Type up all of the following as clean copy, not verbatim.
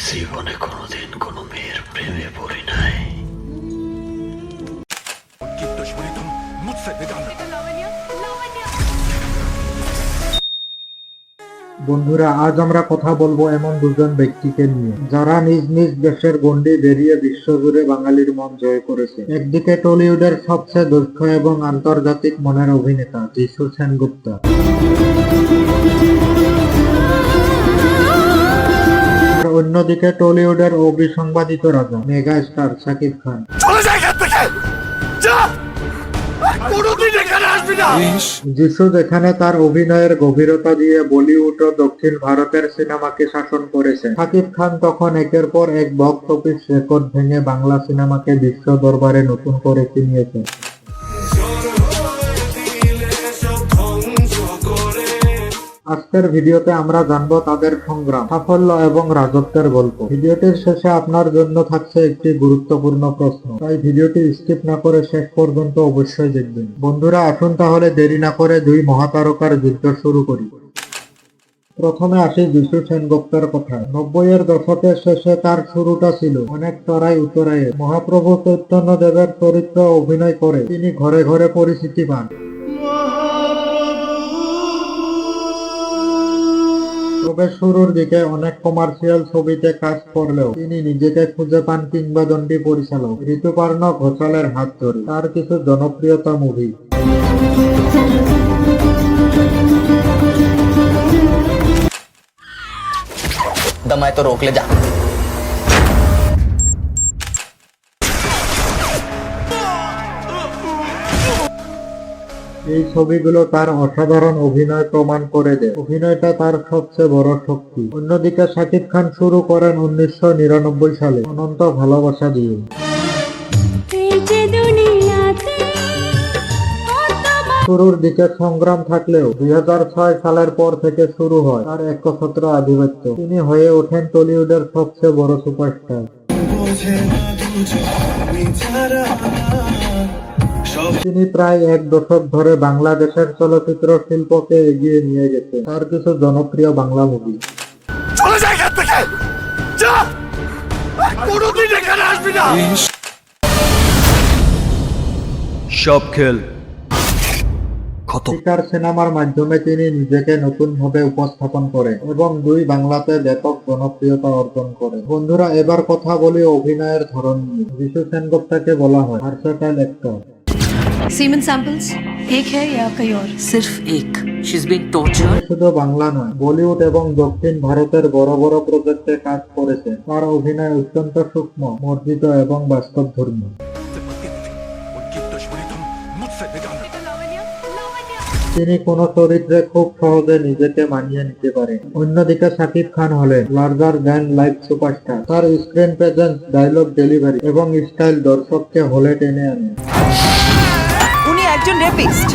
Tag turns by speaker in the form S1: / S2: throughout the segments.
S1: জীবনে কোনোদিন কোনো মেয়ের প্রেমে পড়ি নাই।
S2: বন্ধুরা, আজ আমরা কথা বলবো এমন দুজন ব্যক্তিকে নিয়ে যারা নিজ নিজ দেশের গণ্ডি বেরিয়ে বিশ্বজুড়ে বাঙালির মন জয় করেছে। একদিকে টলিউডের সবচেয়ে দক্ষ এবং আন্তর্জাতিক মনের অভিনেতা যিশু সেনগুপ্তা, আর অন্যদিকে টলিউডের অবিসংবাদিত রাজা মেগা স্টার শাকিব খান। যিশু যেখানে তার অভিনয়ের গভীরতা দিয়ে বলিউড ও দক্ষিণ ভারতের সিনেমাকে শাসন করেছে, শাকিব খান তখন একের পর এক বক্স অফিস রেকর্ড ভেঙে বাংলা সিনেমাকে বিশ্ব দরবারে নতুন করে চিনিয়েছে। আজকের ভিডিওতে আমরা জানবো তাদের সংগ্রাম, সাফল্য এবং রাজত্বের গল্প। ভিডিওটির শেষে আপনার জন্য থাকছে একটি গুরুত্বপূর্ণ প্রশ্ন, তাই ভিডিওটি স্কিপ না করে শেষ পর্যন্ত অবশ্যই দেখবেন। বন্ধুরা, আসুন তাহলে দেরি না করে দুই মহাতারকার যুদ্ধ শুরু করি। প্রথমে আসি যিশু সেনগুপ্তার কথা। 90-এর দশকের শেষে তার শুরুটা ছিল অনেক চড়াই উতরাইয়ে। মহাপ্রভু চৈতন্য দেবের চরিত্র অভিনয় করে তিনি ঘরে ঘরে পরিচিতি পান। তবে শুরুর দিকে অনেক কমার্শিয়াল ছবিতে কাজ করলেও তিনি নিজেকে খুঁজে পান কিংবদন্তি পরিচালক ঋতুপর্ণ ঘোষালের হাত ধরে। তার কিছু জনপ্রিয়তা মুভি:
S3: दम है तो रोक ले जा।
S2: এই ছবিগুলো তার অসাধারণ অভিনয় প্রমাণ করে দেয়। অভিনয়টা তার সবচেয়ে বড় শক্তি। অন্যদিকে শাকিব খান শুরু করেন 1999 সালে অনন্ত ভালোবাসা দিয়ে। শুরুর দিকে সংগ্রাম থাকলেও 2006 সালের পর থেকে শুরু হয় তার একচ্ছত্র আধিপত্য। তিনি হয়ে ওঠেন টলিউডের সবচেয়ে বড় সুপারস্টার। তিনি প্রায় এক দশক ধরে বাংলাদেশের চলচ্চিত্র শিল্পকে এগিয়ে নিয়ে গেছে। তার কিছু জনপ্রিয় বাংলা মুভি:
S1: সব খেল
S2: শিকার সিনেমার মাধ্যমে তিনি নিজেকে নতুন ভাবে উপস্থাপন করেন এবং দুই বাংলাতে ব্যাপক জনপ্রিয়তা অর্জন করেন। বন্ধুরা, এবার কথা বলি অভিনয়ের ধরন নিয়ে। যিশু সেনগুপ্তাকে বলা হয় ভার্সেটাইল অ্যাক্টর।
S4: सीमेंट सैंपल्स एक है या कहीं और?
S3: सिर्फ एक। She is being tortured.
S2: শুধু বাংলা নয়, বলিউড এবং দক্ষিণ ভারতের বড় বড় প্রজেক্টে কাজ করেছেন। তার অভিনয় অত্যন্ত সূক্ষ্ম, মার্জিত এবং বাস্তবধর্মী। তিনি কোন চরিত্রে খুব সহজে নিজেকে মানিয়ে নিতে পারেন। অন্যদিকে শাকিব খান হলেন লার্জার দ্যান লাইফ সুপারস্টার। তার স্ক্রিন প্রেজেন্স, ডায়লগ ডেলিভারি এবং স্টাইল দর্শককে হলে টেনে আনে।
S4: উনি একজন রেপিস্ট।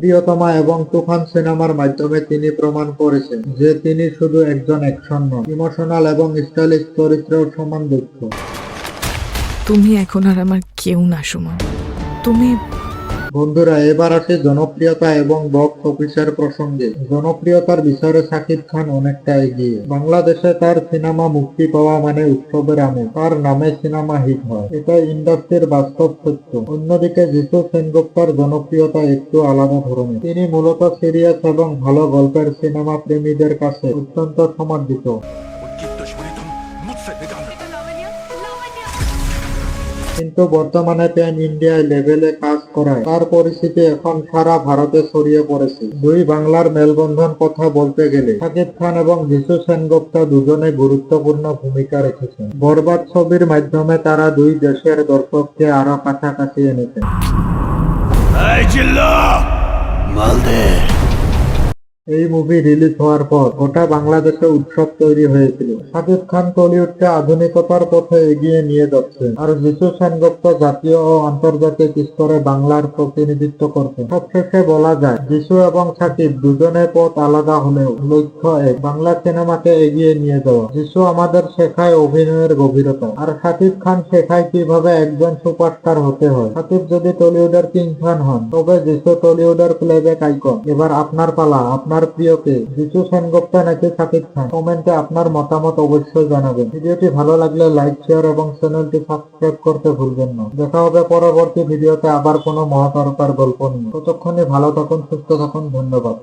S2: প্রিয়তমা এবং তুফান সিনেমার মাধ্যমে তিনি প্রমাণ করেছেন যে তিনি শুধু একজন অ্যাকশন নন, ইমোশনাল এবং স্টাইলিশ চরিত্রেও সমান দক্ষ।
S5: তুমি এখন আর আমার কেউ না সুমন। তুমি
S2: বন্ধুরা, এবার আসে জনপ্রিয়তা এবং বক্স অফিসের প্রসঙ্গে। জনপ্রিয়তার বিষয়ে শাকিব খান অনেকটা এগিয়ে। বাংলাদেশে তার সিনেমা মুক্তি পাওয়া মানে উৎসবের আমেজ। তার নামে সিনেমা হিট হয়, এটা ইন্ডাস্ট্রির বাস্তব সত্য। অন্যদিকে যিশু সেনগুপ্তার জনপ্রিয়তা একটু আলাদা ধরনের। তিনি মূলত সিরিয়াস এবং ভালো গল্পের সিনেমা প্রেমীদের কাছে অত্যন্ত সমাদৃত। কিন্তু বর্তমানে প্যান ইন্ডিয়া লেভেলে কাজ করায় তার পরিচিতি এখন সারা ভারতে ছড়িয়ে পড়েছে। দুই বাংলার মেলবন্ধন কথা বলতে গেলে শাকিব খান এবং যিশু সেনগুপ্তা দুজনে গুরুত্বপূর্ণ ভূমিকা রেখেছেন। বরবাদ ছবির মাধ্যমে তারা দুই দেশের দর্শককে আরো কাছাকাছি এনেছেন। এই মুভি রিলিজ হওয়ার পর গোটা বাংলাদেশে উৎসব তৈরি হয়েছিল। শাকিব খান টলিউডকে আধুনিকতার পথে এগিয়ে নিয়ে যাচ্ছেন, আর যিশু সেনগুপ্তা জাতীয় ও আন্তর্জাতিক স্তরে বাংলার প্রতিনিধিত্ব করছেন। সবশেষে বলা যায়, যিশু এবং শাকিব দুজনের পথ আলাদা হলেও লক্ষ্য এক, বাংলা সিনেমাকে এগিয়ে নিয়ে যাওয়া। যিশু আমাদের শেখায় অভিনয়ের গভীরতা, আর শাকিব খান শেখায় কিভাবে একজন সুপারস্টার হতে হয়। শাকিব যদি টলিউডের কিং খান হন, তবে যিশু টলিউডের প্লেব্যাক আইকন। এবার আপনার পালা, আপনি আপনার প্রিয় কে? জিতু সেনগুপ্তা নাকি শাকিব খান? কমেন্টে আপনার মতামত অবশ্যই জানাবেন। ভিডিওটি ভালো লাগলে লাইক, শেয়ার এবং চ্যানেলটি সাবস্ক্রাইব করতে ভুলবেন না। দেখা হবে পরবর্তী ভিডিওতে আবার কোনো মহাতারকার গল্প নিয়ে। ততক্ষণে ভালো থাকুন, সুস্থ থাকুন, ধন্যবাদ।